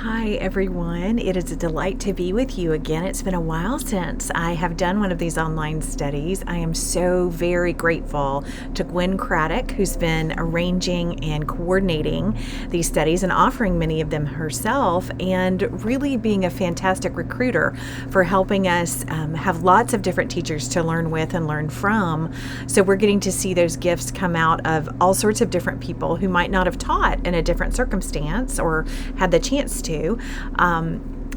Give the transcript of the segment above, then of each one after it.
Hi, everyone. It is a delight to be with you again. It's been a while since I have done one of these online studies. I am so very grateful to Gwen Craddock, who's been arranging and coordinating these studies and offering many of them herself, and really being a fantastic recruiter for helping us have lots of different teachers to learn with and learn from. So we're getting to see those gifts come out of all sorts of different people who might not have taught in a different circumstance or had the chance to.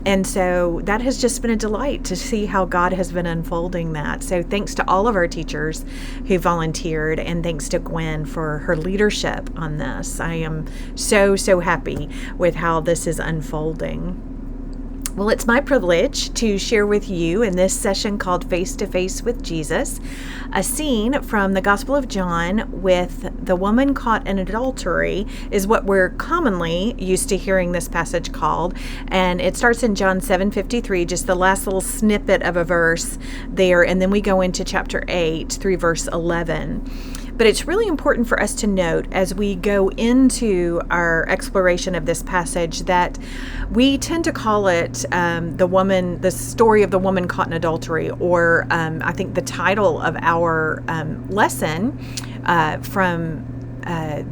And so that has just been a delight to see how God has been unfolding that. So thanks to all of our teachers who volunteered, and thanks to Gwen for her leadership on this. I am so happy with how this is unfolding. Well, it's my privilege to share with you in this session called Face to Face with Jesus, a scene from the Gospel of John with the woman caught in adultery is what we're commonly used to hearing this passage called. And it starts in John 7:53, just the last little snippet of a verse there. And then we go into chapter 8 through verse 11. But it's really important for us to note as we go into our exploration of this passage that we tend to call it the story of the woman caught in adultery, or I think the title of our lesson from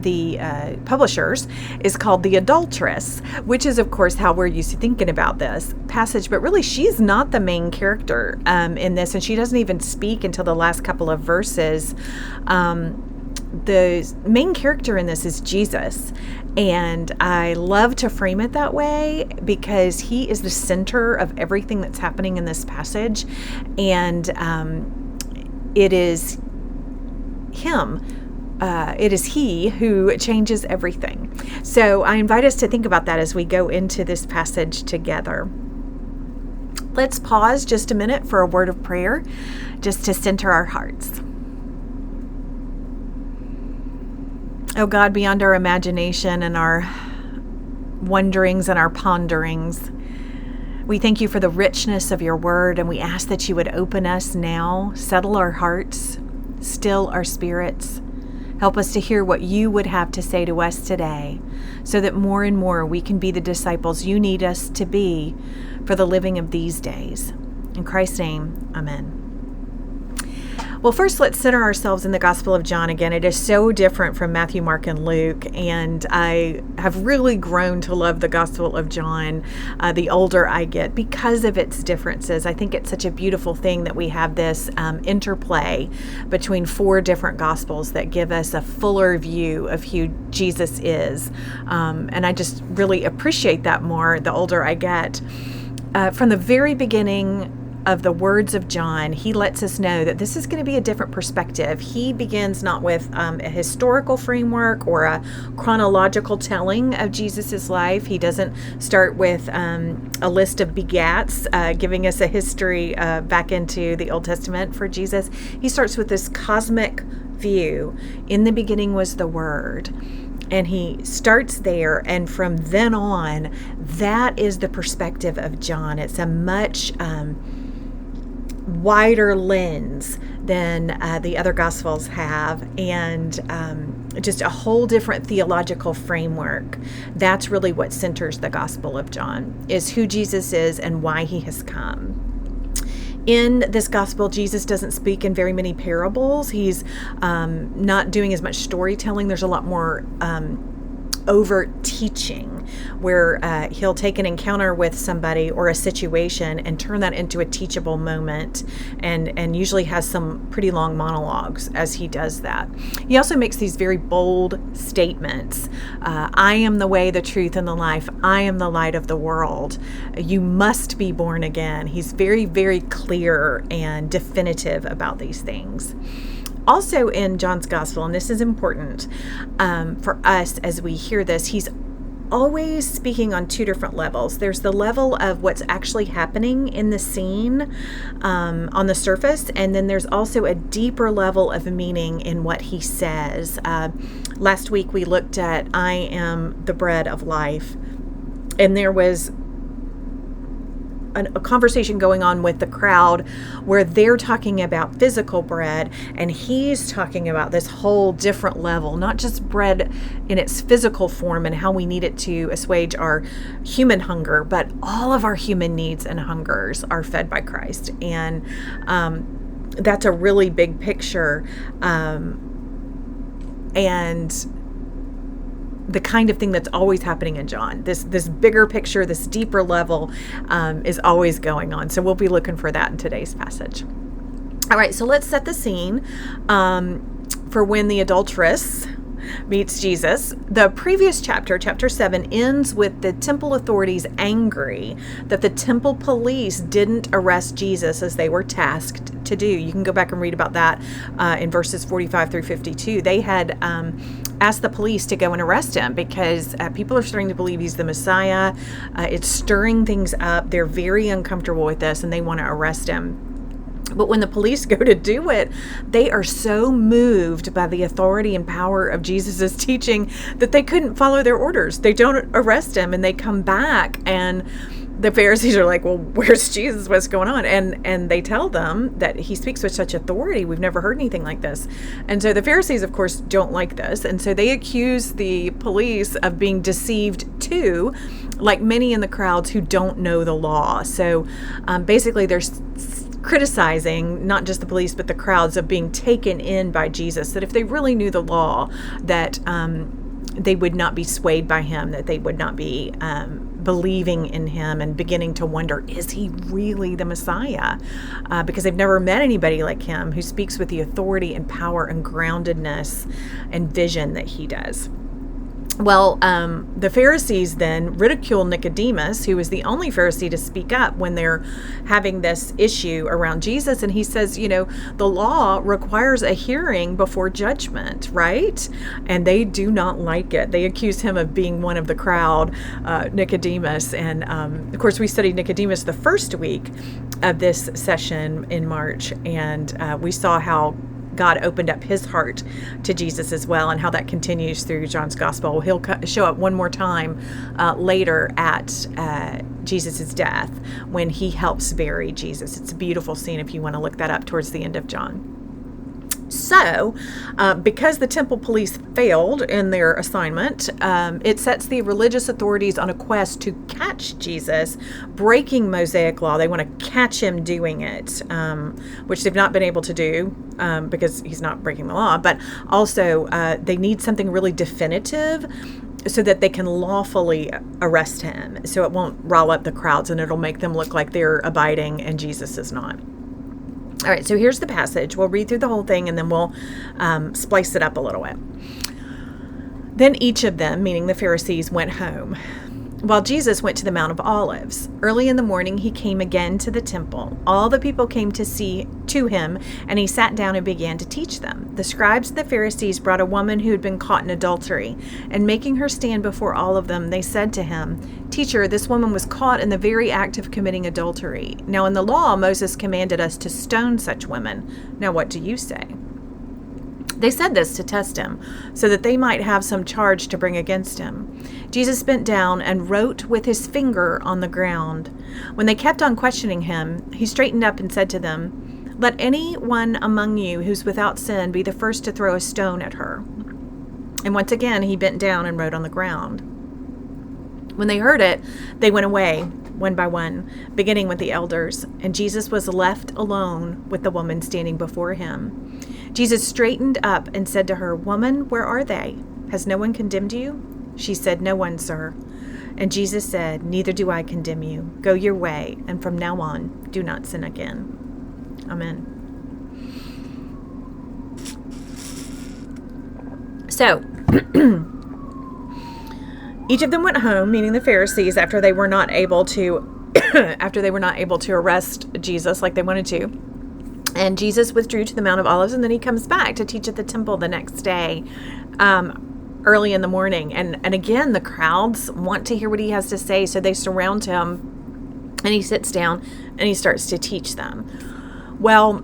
the publishers is called The Adultress, which is, of course, how we're used to thinking about this passage. But really, she's not the main character in this, and she doesn't even speak until the last couple of verses. The main character in this is Jesus, and I love to frame it that way because he is the center of everything that's happening in this passage, and it is him. It is he who changes everything. So I invite us to think about that as we go into this passage together. Let's pause just a minute for a word of prayer, just to center our hearts. Oh God, beyond our imagination and our wonderings and our ponderings, we thank you for the richness of your word, and we ask that you would open us now, settle our hearts, still our spirits. Help us to hear what you would have to say to us today, so that more and more we can be the disciples you need us to be for the living of these days. In Christ's name, amen. Well, first, let's center ourselves in the Gospel of John again. It is so different from Matthew, Mark, and Luke, and I have really grown to love the Gospel of John the older I get because of its differences. I think it's such a beautiful thing that we have this interplay between four different Gospels that give us a fuller view of who Jesus is, and I just really appreciate that more the older I get. From the very beginning of the words of John, he lets us know that this is going to be a different perspective. He begins not with a historical framework or a chronological telling of Jesus's life. He doesn't start with a list of begats, giving us a history back into the Old Testament for Jesus. He starts with this cosmic view. In the beginning was the Word. And he starts there, and from then on, that is the perspective of John. It's a much wider lens than the other Gospels have, and just a whole different theological framework. That's really what centers the Gospel of John, is who Jesus is and why he has come. In this gospel, Jesus doesn't speak in very many parables. He's not doing as much storytelling. There's a lot more overt teaching, where he'll take an encounter with somebody or a situation and turn that into a teachable moment, and usually has some pretty long monologues as he does that. He also makes these very bold statements. I am the way, the truth, and the life. I am the light of the world. You must be born again. He's very, very clear and definitive about these things. Also in John's Gospel, and this is important for us as we hear this, he's always speaking on two different levels. There's the level of what's actually happening in the scene on the surface, and then there's also a deeper level of meaning in what he says. Last week we looked at I am the bread of life, and there was a conversation going on with the crowd where they're talking about physical bread, and he's talking about this whole different level, not just bread in its physical form and how we need it to assuage our human hunger, but all of our human needs and hungers are fed by Christ. And that's a really big picture, and the kind of thing that's always happening in John. This bigger picture, this deeper level is always going on. So we'll be looking for that in today's passage. All right, so let's set the scene for when the adulteress meets Jesus. The previous chapter, chapter 7, ends with the temple authorities angry that the temple police didn't arrest Jesus as they were tasked to do. You can go back and read about that in verses 45 through 52. They had asked the police to go and arrest him because people are starting to believe he's the Messiah. It's stirring things up. They're very uncomfortable with this, and they want to arrest him. But when the police go to do it, they are so moved by the authority and power of Jesus's teaching that they couldn't follow their orders. They don't arrest him, and they come back, and the Pharisees are like, well, where's Jesus? What's going on? And they tell them that he speaks with such authority. We've never heard anything like this. And so the Pharisees, of course, don't like this. And so they accuse the police of being deceived too, like many in the crowds who don't know the law. So basically they're criticizing not just the police but the crowds of being taken in by Jesus, that if they really knew the law, that they would not be swayed by him, that they would not be believing in him and beginning to wonder, is he really the Messiah? Because they've never met anybody like him who speaks with the authority and power and groundedness and vision that he does. Well, the Pharisees then ridicule Nicodemus, who is the only Pharisee to speak up when they're having this issue around Jesus. And he says, the law requires a hearing before judgment, right? And they do not like it. They accuse him of being one of the crowd, Nicodemus. And of course, we studied Nicodemus the first week of this session in March, and we saw how God opened up his heart to Jesus as well, and how that continues through John's gospel. He'll show up one more time later at Jesus's death when he helps bury Jesus. It's a beautiful scene if you want to look that up towards the end of John. So, because the temple police failed in their assignment, it sets the religious authorities on a quest to catch Jesus breaking Mosaic law. They want to catch him doing it, which they've not been able to do because he's not breaking the law. But also, they need something really definitive so that they can lawfully arrest him. So it won't rile up the crowds, and it'll make them look like they're abiding and Jesus is not. All right, so here's the passage. We'll read through the whole thing, and then we'll splice it up a little bit. Then each of them, meaning the Pharisees, went home, while Jesus went to the Mount of Olives. Early in the morning, he came again to the temple. All the people came to him, and he sat down and began to teach them. The scribes and the Pharisees brought a woman who had been caught in adultery, and making her stand before all of them, they said to him, "Teacher, this woman was caught in the very act of committing adultery. Now in the law, Moses commanded us to stone such women. Now what do you say?" They said this to test him, so that they might have some charge to bring against him. Jesus bent down and wrote with his finger on the ground. When they kept on questioning him, he straightened up and said to them, "Let any one among you who's without sin be the first to throw a stone at her." And once again he bent down and wrote on the ground. When they heard it, they went away, one by one, beginning with the elders, and Jesus was left alone with the woman standing before him. Jesus straightened up and said to her, "Woman, where are they? Has no one condemned you?" She said, "No one, sir." And Jesus said, "Neither do I condemn you. Go your way, and from now on, do not sin again." Amen. So, each of them went home, meaning the Pharisees, after they were not able to arrest Jesus like they wanted to. And Jesus withdrew to the Mount of Olives, and then he comes back to teach at the temple the next day, early in the morning. And again, the crowds want to hear what he has to say, so they surround him, and he sits down and he starts to teach them. Well,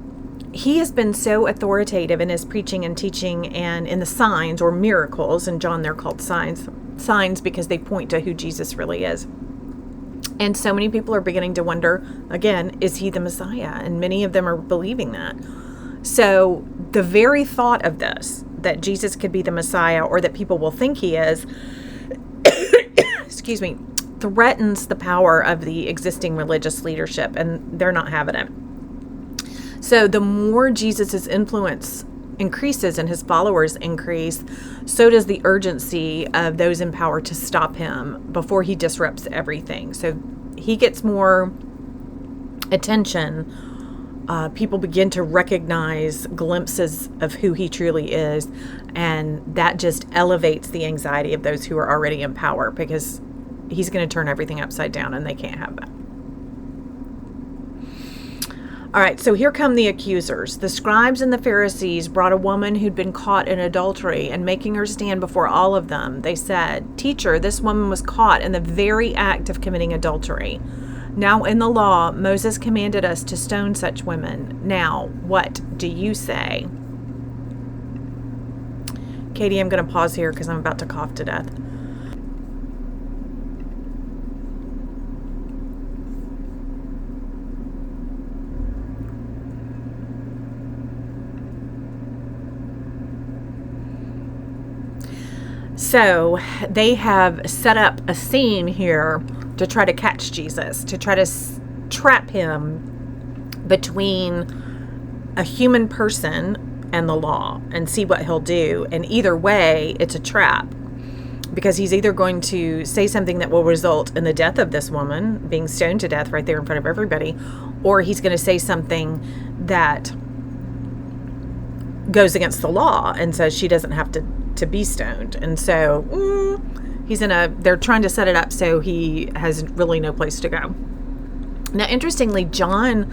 he has been so authoritative in his preaching and teaching and in the signs or miracles. In John, they're called signs because they point to who Jesus really is. And so many people are beginning to wonder, again, is he the Messiah? And many of them are believing that. So the very thought of this, that Jesus could be the Messiah, or that people will think he is, excuse me, threatens the power of the existing religious leadership, and they're not having it. So the more Jesus's influence increases and his followers increase, so does the urgency of those in power to stop him before he disrupts everything. So he gets more attention. People begin to recognize glimpses of who he truly is, and that just elevates the anxiety of those who are already in power, because he's going to turn everything upside down, and they can't have that. All right, so here come the accusers. The scribes and the Pharisees brought a woman who'd been caught in adultery, and making her stand before all of them, they said, "Teacher, this woman was caught in the very act of committing adultery. Now in the law, Moses commanded us to stone such women. Now, what do you say?" Katie, I'm going to pause here because I'm about to cough to death. So they have set up a scene here to try to catch Jesus, to try to trap him between a human person and the law, and see what he'll do. And either way, it's a trap, because he's either going to say something that will result in the death of this woman, being stoned to death right there in front of everybody, or he's going to say something that goes against the law and says she doesn't have to be stoned. And so they're trying to set it up so he has really no place to go. Now, interestingly, John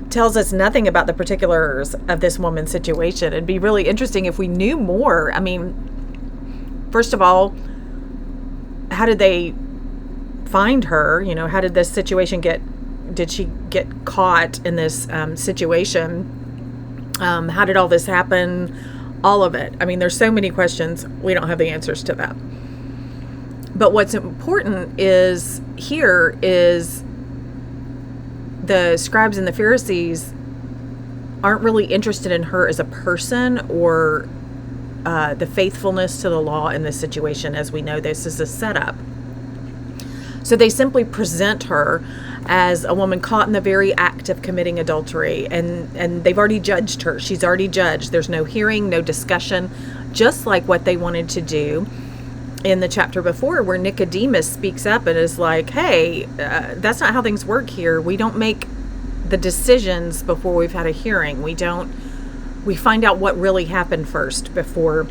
tells us nothing about the particulars of this woman's situation. It'd be really interesting if we knew more. I mean, first of all, how did they find her? You know, how did this situation did she get caught in this situation? How did all this happen? All of it. I mean, there's so many questions. We don't have the answers to that. But what's important is the scribes and the Pharisees aren't really interested in her as a person, or the faithfulness to the law in this situation, as we know this is a setup. So they simply present her as a woman caught in the very act of committing adultery, and they've already judged her. She's already judged. There's no hearing, no discussion, just like what they wanted to do in the chapter before, where Nicodemus speaks up and is like, hey, that's not how things work here. We don't make the decisions before we've had a hearing. We find out what really happened first before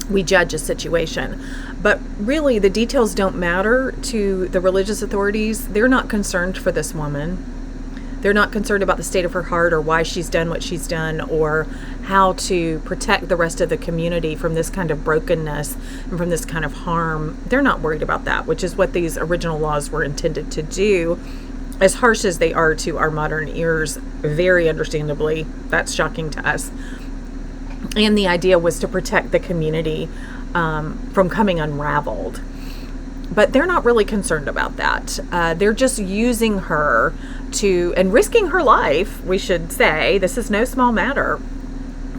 we judge a situation. But really, the details don't matter to the religious authorities. They're not concerned for this woman. They're not concerned about the state of her heart, or why she's done what she's done, or how to protect the rest of the community from this kind of brokenness and from this kind of harm. They're not worried about that, which is what these original laws were intended to do. As harsh as they are to our modern ears, very understandably, that's shocking to us. And the idea was to protect the community from coming unraveled. But they're not really concerned about that. They're just using her and risking her life, we should say, this is no small matter,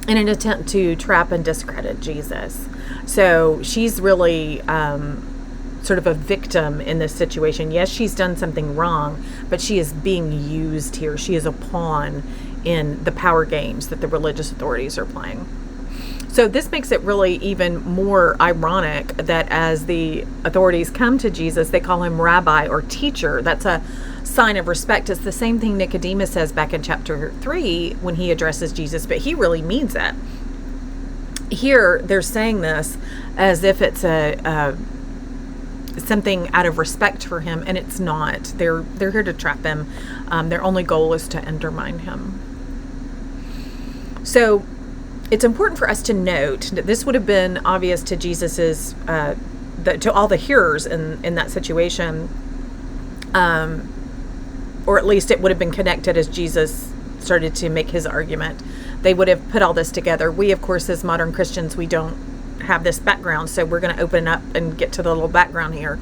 in an attempt to trap and discredit Jesus. So she's really sort of a victim in this situation. Yes, she's done something wrong, but she is being used here. She is a pawn in the power games that the religious authorities are playing. So this makes it really even more ironic that as the authorities come to Jesus, they call him rabbi or teacher. That's a sign of respect. It's the same thing Nicodemus says back in chapter 3 when he addresses Jesus, but he really means it. Here, they're saying this as if it's something out of respect for him, and it's not. They're here to trap him. Their only goal is to undermine him. So it's important for us to note that this would have been obvious to Jesus's, to all the hearers in that situation, or at least it would have been connected as Jesus started to make his argument. They would have put all this together. We, of course, as modern Christians, we don't have this background, so we're going to open up and get to the little background here.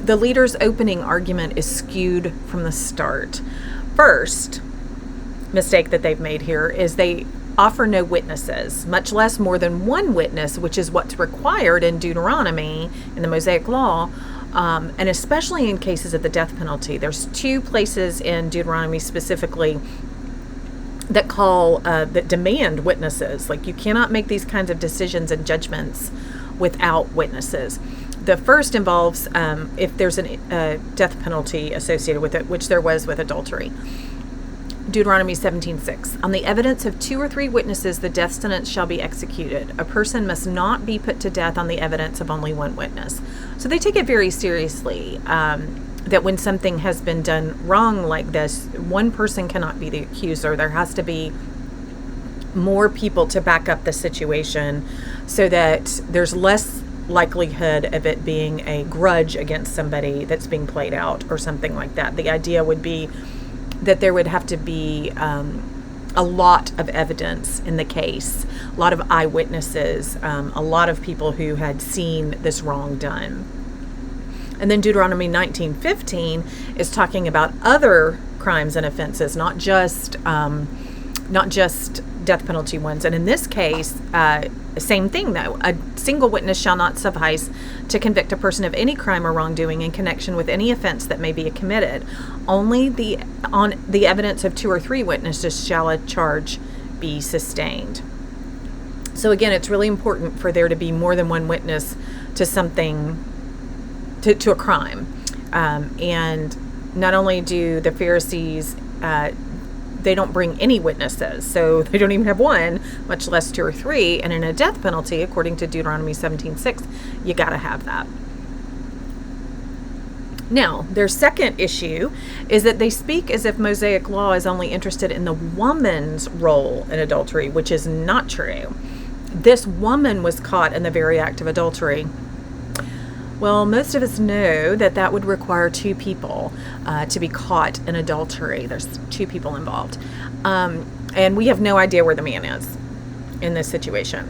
the leader's opening argument is skewed from the start. First mistake that they've made here is they offer no witnesses, much less more than one witness, which is what's required in Deuteronomy, in the Mosaic Law, and especially in cases of the death penalty. There's 2 places in Deuteronomy specifically that that demand witnesses. Like, you cannot make these kinds of decisions and judgments without witnesses. The first involves if there's a death penalty associated with it, which there was with adultery. Deuteronomy 17:6. On the evidence of 2 or 3 witnesses, the death sentence shall be executed. A person must not be put to death on the evidence of only one witness. So they take it very seriously, that when something has been done wrong like this, one person cannot be the accuser. There has to be more people to back up the situation so that there's less likelihood of it being a grudge against somebody that's being played out or something like that. The idea would be that there would have to be a lot of evidence in the case, a lot of eyewitnesses, a lot of people who had seen this wrong done. And then Deuteronomy 19:15 is talking about other crimes and offenses, not just death penalty ones. And in this case, same thing though. A single witness shall not suffice to convict a person of any crime or wrongdoing in connection with any offense that may be committed. Only on the evidence of 2 or 3 witnesses shall a charge be sustained. So again, it's really important for there to be more than one witness to something, to a crime. And not only do the Pharisees, they don't bring any witnesses, so they don't even have one, much less 2 or 3. And in a death penalty, according to Deuteronomy 17:6, you got to have that. Now, their second issue is that they speak as if Mosaic law is only interested in the woman's role in adultery, which is not true. This woman was caught in the very act of adultery. Well, most of us know that that would require 2 people to be caught in adultery. There's 2 people involved. And we have no idea where the man is in this situation.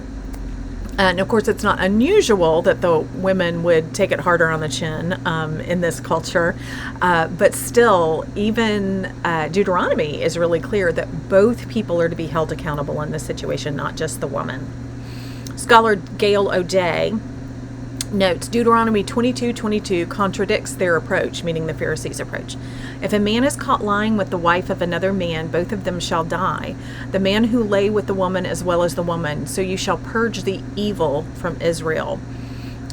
And of course, it's not unusual that the women would take it harder on the chin in this culture. But still, even Deuteronomy is really clear that both people are to be held accountable in this situation, not just the woman. Scholar Gail O'Day notes Deuteronomy 22:22 contradicts their approach, meaning the Pharisees' approach. If a man is caught lying with the wife of another man, both of them shall die, the man who lay with the woman as well as the woman. So you shall purge the evil from Israel.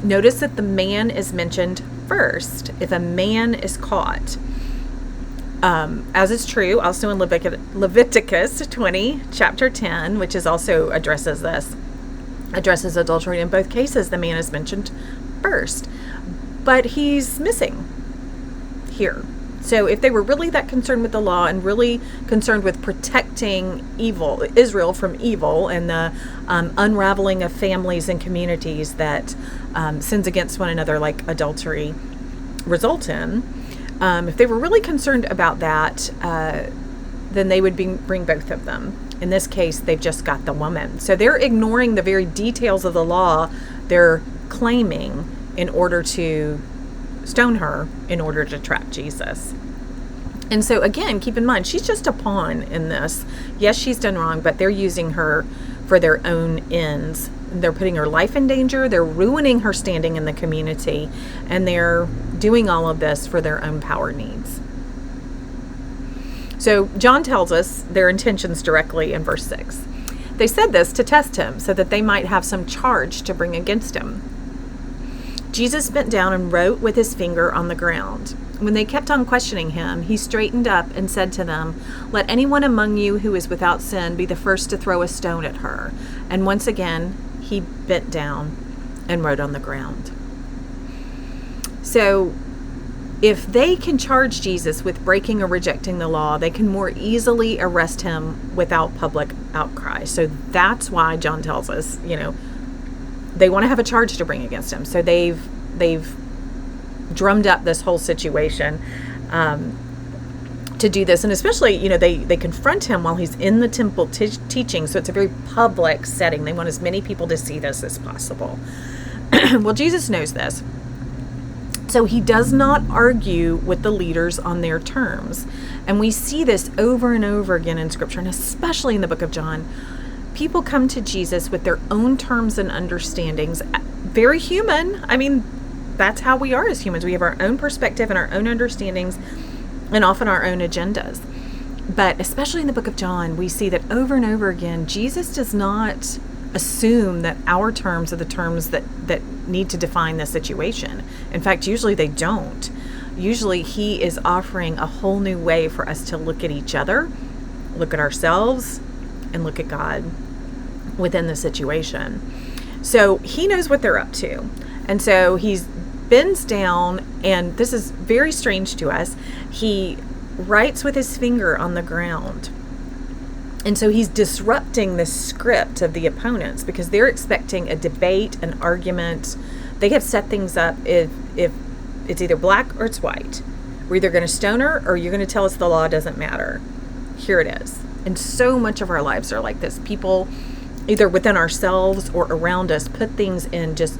Notice that the man is mentioned first. If a man is caught, as is true also in Leviticus 20, chapter 10, which is also addresses adultery. In both cases, the man is mentioned first, but he's missing here. So if they were really that concerned with the law and really concerned with protecting Israel from evil and the unraveling of families and communities that sins against one another like adultery result in, if they were really concerned about that, then they would bring both of them. In this case, they've just got the woman. So they're ignoring the very details of the law they're claiming in order to stone her, in order to trap Jesus. And so again, keep in mind, she's just a pawn in this. Yes, she's done wrong, but they're using her for their own ends. They're putting her life in danger. They're ruining her standing in the community. And they're doing all of this for their own power needs. So John tells us their intentions directly in verse 6. They said this to test him so that they might have some charge to bring against him. Jesus bent down and wrote with his finger on the ground. When they kept on questioning him, he straightened up and said to them, "Let anyone among you who is without sin be the first to throw a stone at her." And once again, he bent down and wrote on the ground. So if they can charge Jesus with breaking or rejecting the law, they can more easily arrest him without public outcry. So that's why John tells us, they want to have a charge to bring against him. So they've drummed up this whole situation to do this. And especially, they confront him while he's in the temple teaching. So it's a very public setting. They want as many people to see this as possible. Well, Jesus knows this. So he does not argue with the leaders on their terms. And we see this over and over again in Scripture, and especially in the book of John. People come to Jesus with their own terms and understandings. Very human. I mean, that's how we are as humans. We have our own perspective and our own understandings, and often our own agendas. But especially in the book of John, we see that over and over again, Jesus does not assume that our terms are the terms that need to define the situation. In fact, usually they don't. Usually he is offering a whole new way for us to look at each other, look at ourselves, and look at God within the situation. So he knows what they're up to. And so he bends down, and this is very strange to us. He writes with his finger on the ground. And so he's disrupting the script of the opponents because they're expecting a debate, an argument. They have set things up if it's either black or it's white. We're either going to stone her or you're going to tell us the law doesn't matter. Here it is. And so much of our lives are like this. People, either within ourselves or around us, put things in just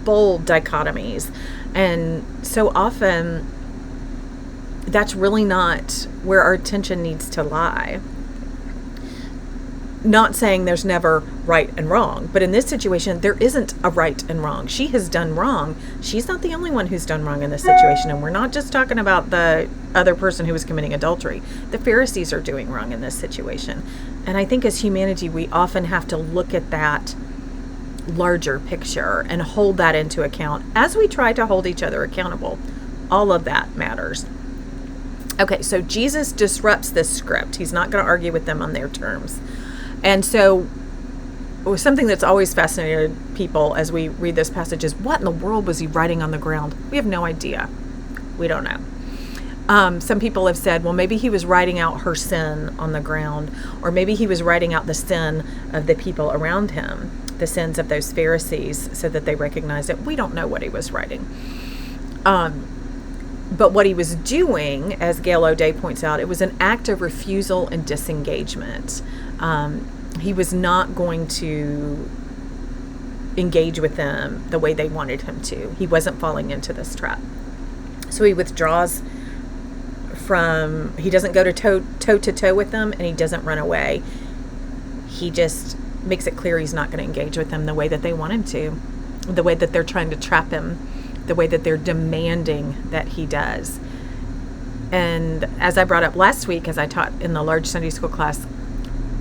bold dichotomies. And so often, that's really not where our attention needs to lie. Not saying there's never right and wrong, but in this situation, there isn't a right and wrong. She has done wrong. She's not the only one who's done wrong in this situation. And we're not just talking about the other person who was committing adultery. The Pharisees are doing wrong in this situation. And I think as humanity, we often have to look at that larger picture and hold that into account as we try to hold each other accountable. All of that matters. Okay, so Jesus disrupts this script. He's not going to argue with them on their terms. And so something that's always fascinated people as we read this passage is, what in the world was he writing on the ground? We have no idea. We don't know. Some people have said, well, maybe he was writing out her sin on the ground, or maybe he was writing out the sin of the people around him, the sins of those Pharisees, so that they recognize it. We don't know what he was writing. But what he was doing, as Gail O'Day points out, it was an act of refusal and disengagement. He was not going to engage with them the way they wanted him to. He wasn't falling into this trap. So he withdraws he doesn't go toe to toe with them, and he doesn't run away. He just makes it clear he's not going to engage with them the way that they want him to, the way that they're trying to trap him, the way that they're demanding that he does. And as I brought up last week, as I taught in the large Sunday school class,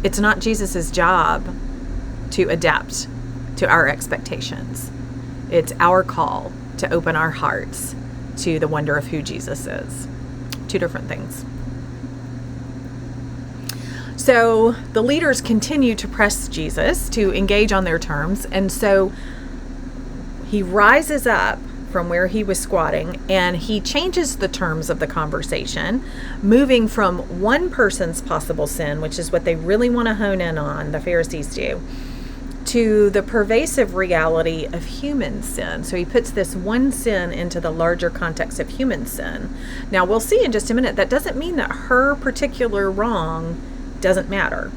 it's not Jesus's job to adapt to our expectations. It's our call to open our hearts to the wonder of who Jesus is. Two different things. So the leaders continue to press Jesus to engage on their terms, and so he rises up from where he was squatting, and he changes the terms of the conversation, moving from one person's possible sin, which is what they really want to hone in on, the Pharisees do, to the pervasive reality of human sin. So he puts this one sin into the larger context of human sin. Now, we'll see in just a minute, that doesn't mean that her particular wrong doesn't matter.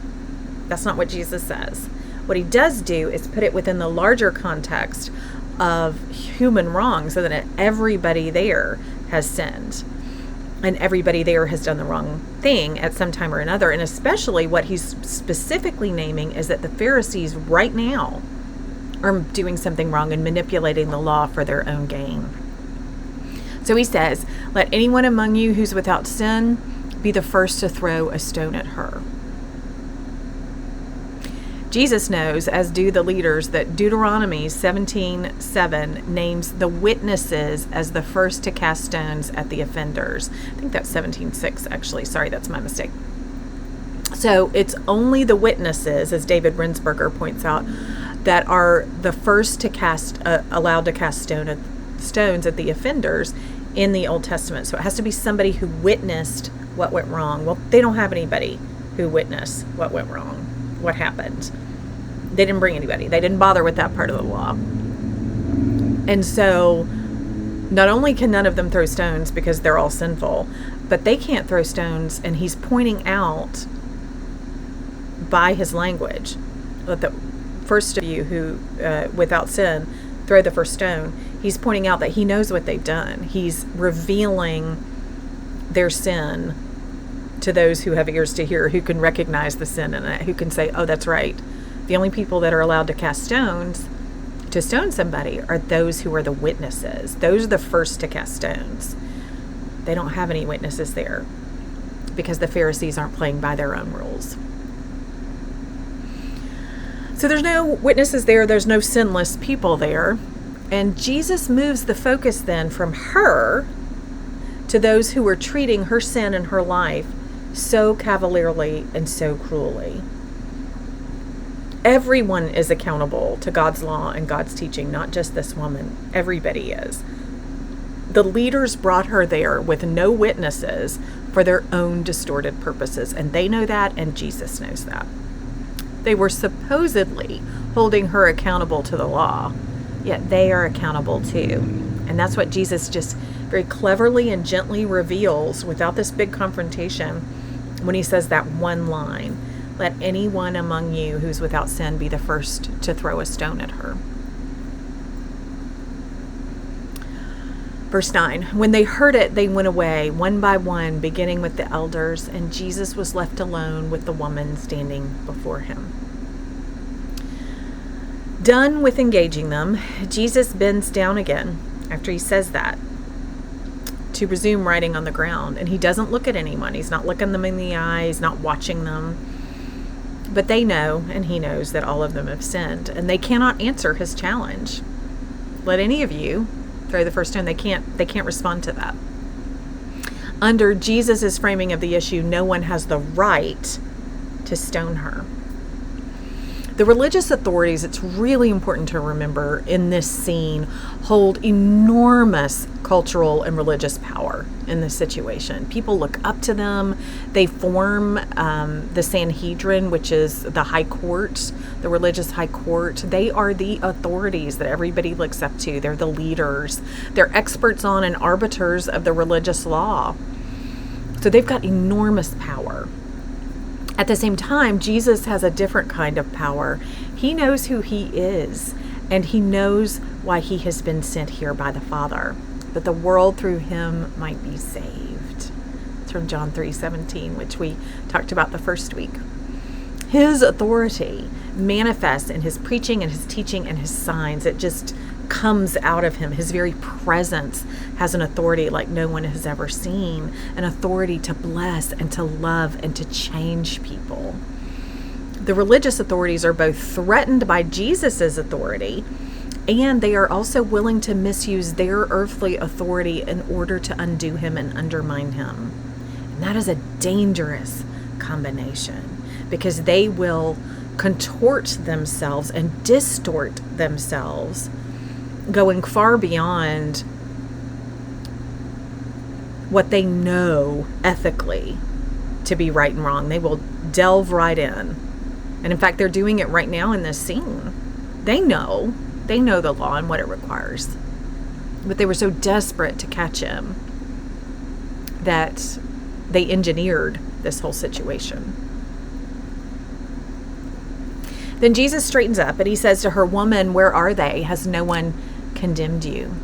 That's not what Jesus says. What he does do is put it within the larger context of human wrong, so that everybody there has sinned and everybody there has done the wrong thing at some time or another. And especially what he's specifically naming is that the Pharisees right now are doing something wrong and manipulating the law for their own gain. So he says, let anyone among you who's without sin be the first to throw a stone at her. Jesus knows, as do the leaders, that Deuteronomy 17:7 names the witnesses as the first to cast stones at the offenders. I think that's 17:6, actually. Sorry, that's my mistake. So it's only the witnesses, as David Rinsberger points out, that are the first to allowed to cast stones at the offenders in the Old Testament. So it has to be somebody who witnessed what went wrong. Well, they don't have anybody who witnessed what went wrong. What happened? They didn't bring anybody. They didn't bother with that part of the law. And so not only can none of them throw stones because they're all sinful, but they can't throw stones, and he's pointing out by his language, let the first of you who without sin throw the first stone, he's pointing out that he knows what they've done. He's revealing their sin to those who have ears to hear, who can recognize the sin in it, who can say, oh, that's right. The only people that are allowed to cast stones, to stone somebody, are those who are the witnesses. Those are the first to cast stones. They don't have any witnesses there because the Pharisees aren't playing by their own rules. So there's no witnesses there. There's no sinless people there. And Jesus moves the focus then from her to those who are treating her sin in her life so cavalierly and so cruelly. Everyone is accountable to God's law and God's teaching, not just this woman. Everybody is. The leaders brought her there with no witnesses for their own distorted purposes, and they know that, and Jesus knows that. They were supposedly holding her accountable to the law, yet they are accountable too. And that's what Jesus just very cleverly and gently reveals without this big confrontation when he says that one line, let anyone among you who's without sin be the first to throw a stone at her. Verse 9, when they heard it, they went away, one by one, beginning with the elders, and Jesus was left alone with the woman standing before him. Done with engaging them, Jesus bends down again after he says that to resume writing on the ground. And he doesn't look at anyone. He's not looking them in the eye. He's not watching them. But they know, and he knows, that all of them have sinned, and they cannot answer his challenge. Let any of you throw the first stone. They can't respond to that. Under Jesus's framing of the issue, no one has the right to stone her. The religious authorities, it's really important to remember in this scene, hold enormous cultural and religious power in this situation. People look up to them. They form the Sanhedrin, which is the high court, the religious high court. They are the authorities that everybody looks up to. They're the leaders. They're experts on and arbiters of the religious law. So they've got enormous power. At the same time, Jesus has a different kind of power. He knows who he is, and he knows why he has been sent here by the Father, that the world through him might be saved. It's from John 3:17, which we talked about the first week. His authority manifests in his preaching and his teaching and his signs. It just comes out of him. His very presence has an authority like no one has ever seen, an authority to bless and to love and to change people. The religious authorities are both threatened by Jesus's authority, and they are also willing to misuse their earthly authority in order to undo him and undermine him. And that is a dangerous combination, because they will contort themselves and distort themselves, going far beyond what they know ethically to be right and wrong. They will delve right in. And in fact, they're doing it right now in this scene. They know the law and what it requires. But they were so desperate to catch him that they engineered this whole situation. Then Jesus straightens up and he says to her, "Woman, where are they? Has no one condemned you?"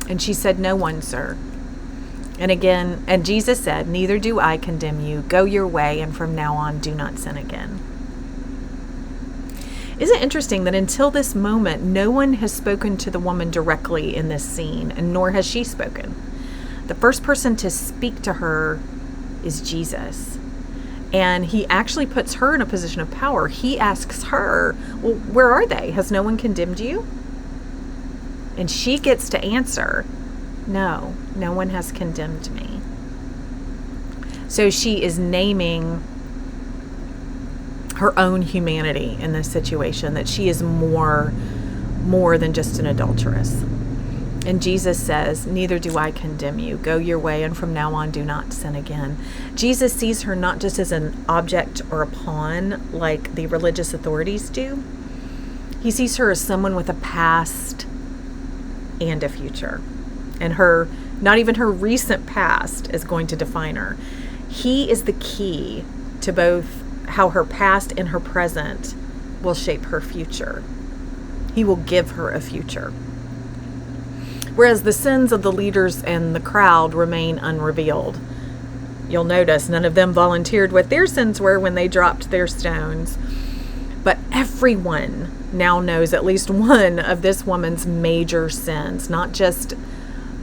And she said, "No one, sir." And Jesus said, "Neither do I condemn you. Go your way, and from now on do not sin again." Isn't it interesting that until this moment, no one has spoken to the woman directly in this scene, and nor has she spoken. The first person to speak to her is Jesus. And he actually puts her in a position of power. He asks her, "Well, where are they? Has no one condemned you?" And she gets to answer, "No, no one has condemned me." So she is naming her own humanity in this situation, that she is more than just an adulteress. And Jesus says, "Neither do I condemn you. Go your way, and from now on do not sin again." Jesus sees her not just as an object or a pawn like the religious authorities do. He sees her as someone with a past and a future. And not even her recent past is going to define her. He is the key to both how her past and her present will shape her future. He will give her a future. Whereas the sins of the leaders and the crowd remain unrevealed. You'll notice none of them volunteered what their sins were when they dropped their stones. But everyone now knows at least one of this woman's major sins, not just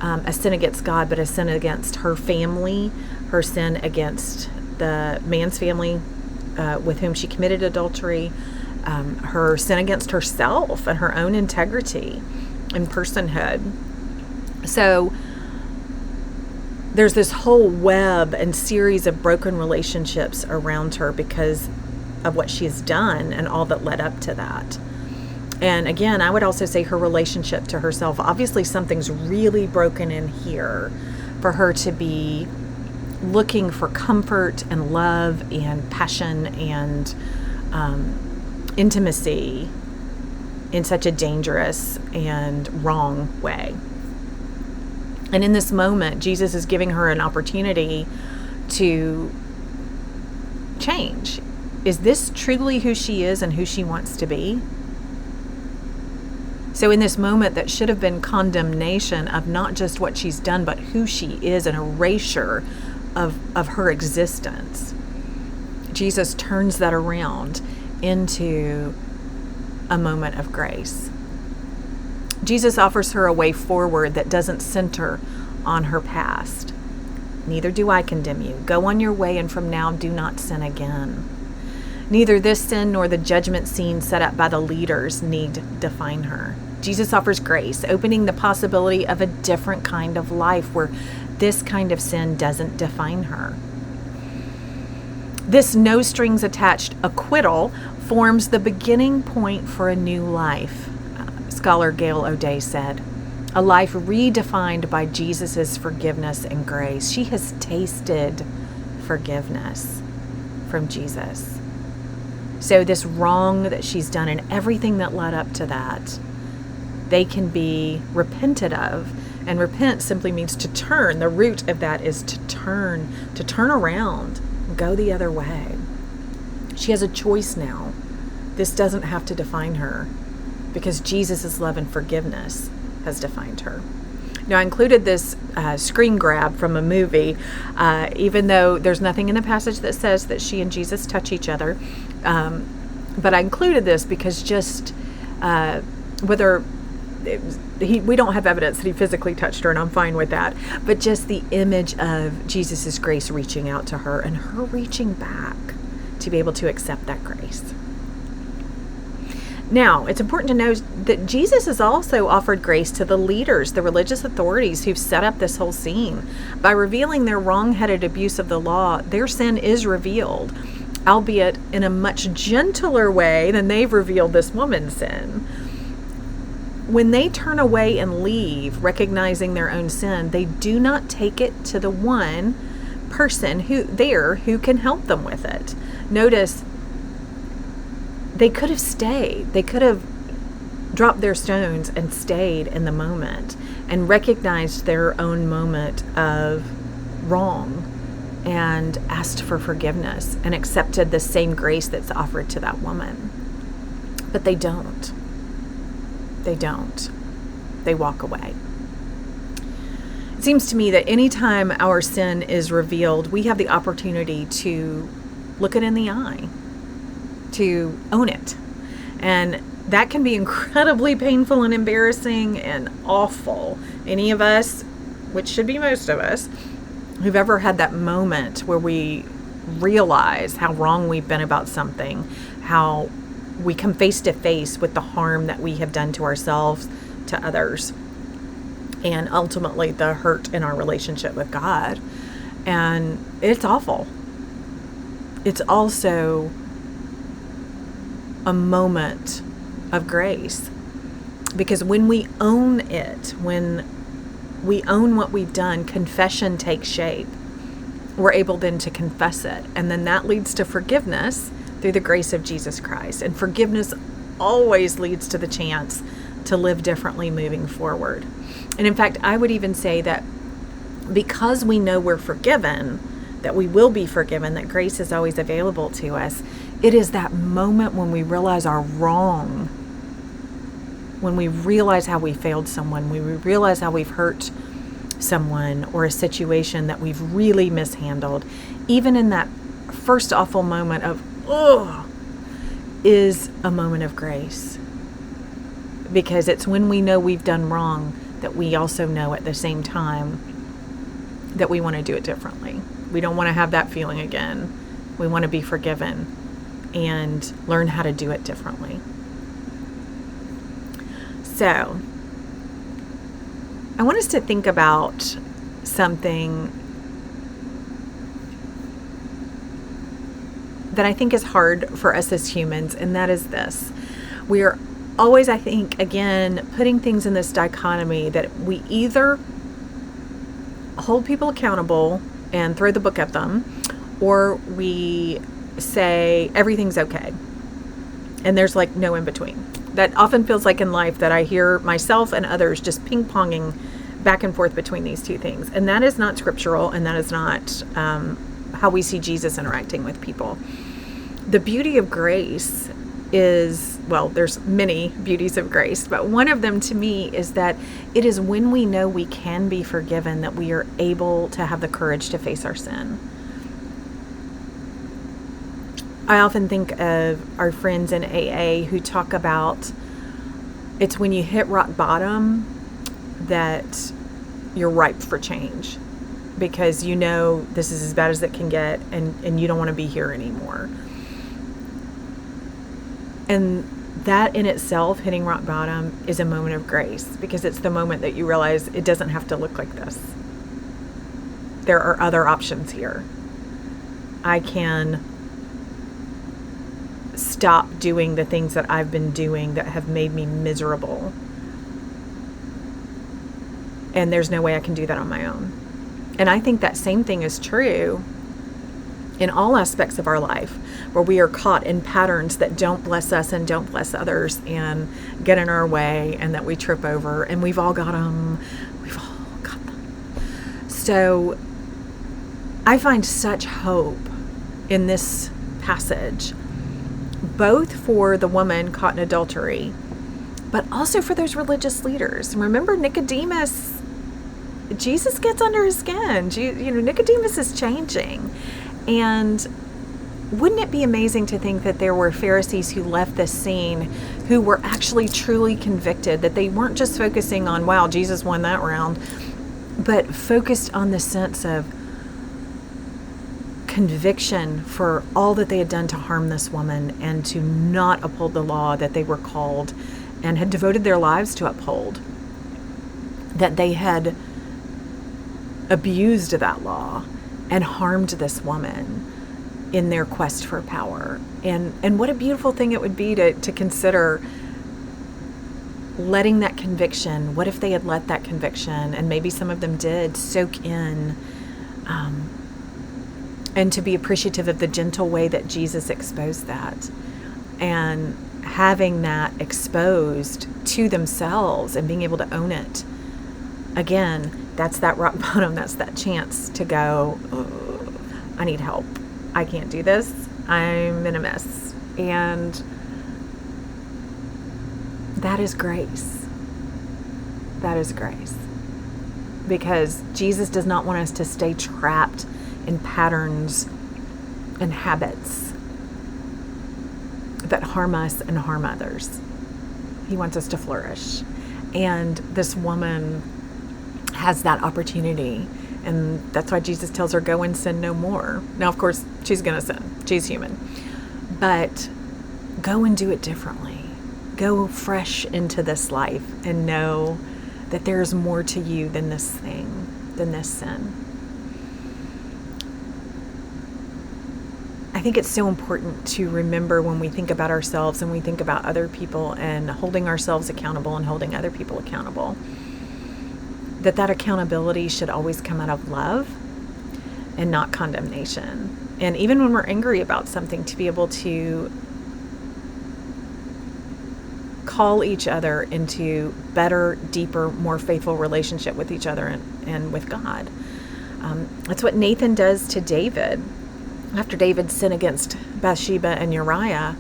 a sin against God, but a sin against her family, her sin against the man's family with whom she committed adultery, her sin against herself and her own integrity and personhood. So there's this whole web and series of broken relationships around her because of what she has done and all that led up to that. And again, I would also say her relationship to herself. Obviously, something's really broken in here for her to be looking for comfort and love and passion and intimacy in such a dangerous and wrong way. And in this moment, Jesus is giving her an opportunity to change. Is this truly who she is and who she wants to be? So in this moment that should have been condemnation of not just what she's done, but who she is, an erasure of her existence, Jesus turns that around into a moment of grace. Jesus offers her a way forward that doesn't center on her past. Neither do I condemn you. Go on your way, and from now do not sin again. Neither this sin nor the judgment scene set up by the leaders need define her. Jesus offers grace, opening the possibility of a different kind of life where this kind of sin doesn't define her. This no strings attached acquittal forms the beginning point for a new life, scholar Gail O'Day said. A life redefined by Jesus' forgiveness and grace. She has tasted forgiveness from Jesus. So this wrong that she's done and everything that led up to that, they can be repented of. And repent simply means to turn. The root of that is to turn around, go the other way. She has a choice now. This doesn't have to define her because Jesus' love and forgiveness has defined her. Now, I included this screen grab from a movie, even though there's nothing in the passage that says that she and Jesus touch each other. But I included this because just whether we don't have evidence that he physically touched her, and I'm fine with that, but just the image of Jesus' grace reaching out to her and her reaching back to be able to accept that grace. Now, it's important to know that Jesus has also offered grace to the leaders, the religious authorities who've set up this whole scene. By revealing their wrong-headed abuse of the law, their sin is revealed, albeit in a much gentler way than they've revealed this woman's sin. When they turn away and leave, recognizing their own sin, they do not take it to the one person who can help them with it. Notice, they could have stayed. They could have dropped their stones and stayed in the moment and recognized their own moment of wrong and asked for forgiveness and accepted the same grace that's offered to that woman. But they don't. They don't. They walk away. It seems to me that anytime our sin is revealed, we have the opportunity to look it in the eye, to own it. And that can be incredibly painful and embarrassing and awful. Any of us, which should be most of us, who've ever had that moment where we realize how wrong we've been about something, how we come face to face with the harm that we have done to ourselves, to others, and ultimately the hurt in our relationship with God. And it's awful. It's also a moment of grace, because when we own it, when we own what we've done, confession takes shape. We're able then to confess it, and then that leads to forgiveness through the grace of Jesus Christ. And forgiveness always leads to the chance to live differently moving forward. And in fact, I would even say that because we know we're forgiven, that we will be forgiven, that grace is always available to us, it is that moment when we realize our wrong when we realize how we failed someone, when we realize how we've hurt someone or a situation that we've really mishandled, even in that first awful moment of, oh, is a moment of grace. Because it's when we know we've done wrong that we also know at the same time that we want to do it differently. We don't want to have that feeling again. We want to be forgiven and learn how to do it differently. So, I want us to think about something that I think is hard for us as humans, and that is this. We are always, I think, again, putting things in this dichotomy that we either hold people accountable and throw the book at them, or we say everything's okay. And there's like no in between. That often feels like in life that I hear myself and others just ping-ponging back and forth between these two things. And that is not scriptural, and that is not how we see Jesus interacting with people. The beauty of grace is, well, there's many beauties of grace, but one of them to me is that it is when we know we can be forgiven that we are able to have the courage to face our sin. I often think of our friends in AA who talk about it's when you hit rock bottom that you're ripe for change, because you know this is as bad as it can get, and you don't want to be here anymore. And that in itself, hitting rock bottom, is a moment of grace, because it's the moment that you realize it doesn't have to look like this. There are other options here. I can stop doing the things that I've been doing that have made me miserable. And there's no way I can do that on my own. And I think that same thing is true in all aspects of our life, where we are caught in patterns that don't bless us and don't bless others and get in our way, and that we trip over. And we've all got them. We've all got them. So I find such hope in this passage, both for the woman caught in adultery, but also for those religious leaders. Remember Nicodemus, Jesus gets under his skin. Nicodemus is changing. And wouldn't it be amazing to think that there were Pharisees who left this scene who were actually truly convicted, that they weren't just focusing on, wow, Jesus won that round, but focused on the sense of conviction for all that they had done to harm this woman and to not uphold the law that they were called and had devoted their lives to uphold, that they had abused that law and harmed this woman in their quest for power. And what a beautiful thing it would be to consider letting that conviction, what if they had let that conviction, and maybe some of them did, soak in, and to be appreciative of the gentle way that Jesus exposed that, and having that exposed to themselves and being able to own it. Again, that's that rock bottom. That's that chance to go, oh, I need help. I can't do this. I'm in a mess. And that is grace. That is grace. Because Jesus does not want us to stay trapped in patterns and habits that harm us and harm others. He wants us to flourish. And this woman has that opportunity. And that's why Jesus tells her, go and sin no more. Now, of course, she's going to sin. She's human. But go and do it differently. Go fresh into this life and know that there's more to you than this thing, than this sin. I think it's so important to remember when we think about ourselves and we think about other people and holding ourselves accountable and holding other people accountable, that accountability should always come out of love and not condemnation. And even when we're angry about something, to be able to call each other into better, deeper, more faithful relationship with each other and with God. That's what Nathan does to David. After David sinned against Bathsheba and Uriah,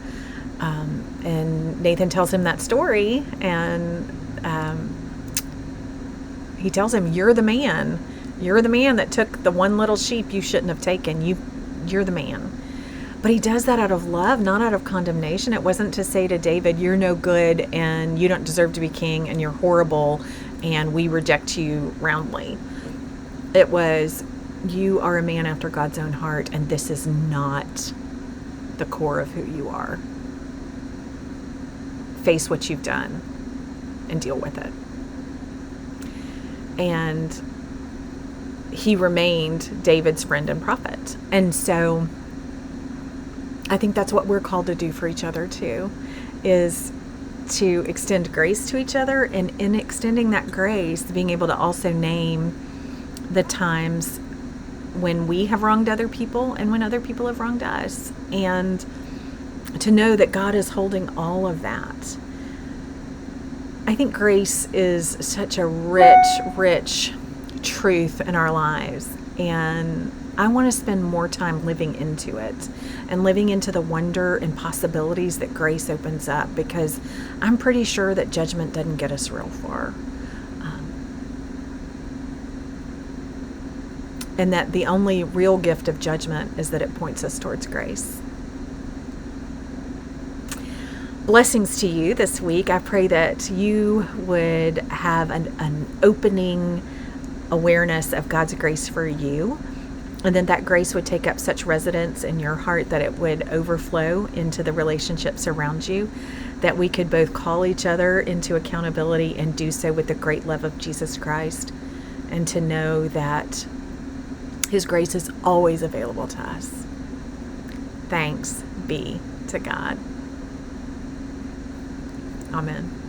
And Nathan tells him that story, and he tells him, "You're the man. You're the man that took the one little sheep you shouldn't have taken. You're the man." But he does that out of love, not out of condemnation. It wasn't to say to David, "You're no good, and you don't deserve to be king, and you're horrible, and we reject you roundly." It was, "You are a man after God's own heart, and this is not the core of who you are. Face what you've done and deal with it." And he remained David's friend and prophet. And so I think that's what we're called to do for each other too, is to extend grace to each other, and in extending that grace, being able to also name the times when we have wronged other people and when other people have wronged us, and to know that God is holding all of that. I think grace is such a rich truth in our lives, and I want to spend more time living into it and living into the wonder and possibilities that grace opens up, because I'm pretty sure that judgment doesn't get us real far. And that the only real gift of judgment is that it points us towards grace. Blessings to you this week. I pray that you would have an opening awareness of God's grace for you, and then that grace would take up such residence in your heart that it would overflow into the relationships around you, that we could both call each other into accountability and do so with the great love of Jesus Christ, and to know that His grace is always available to us. Thanks be to God. Amen.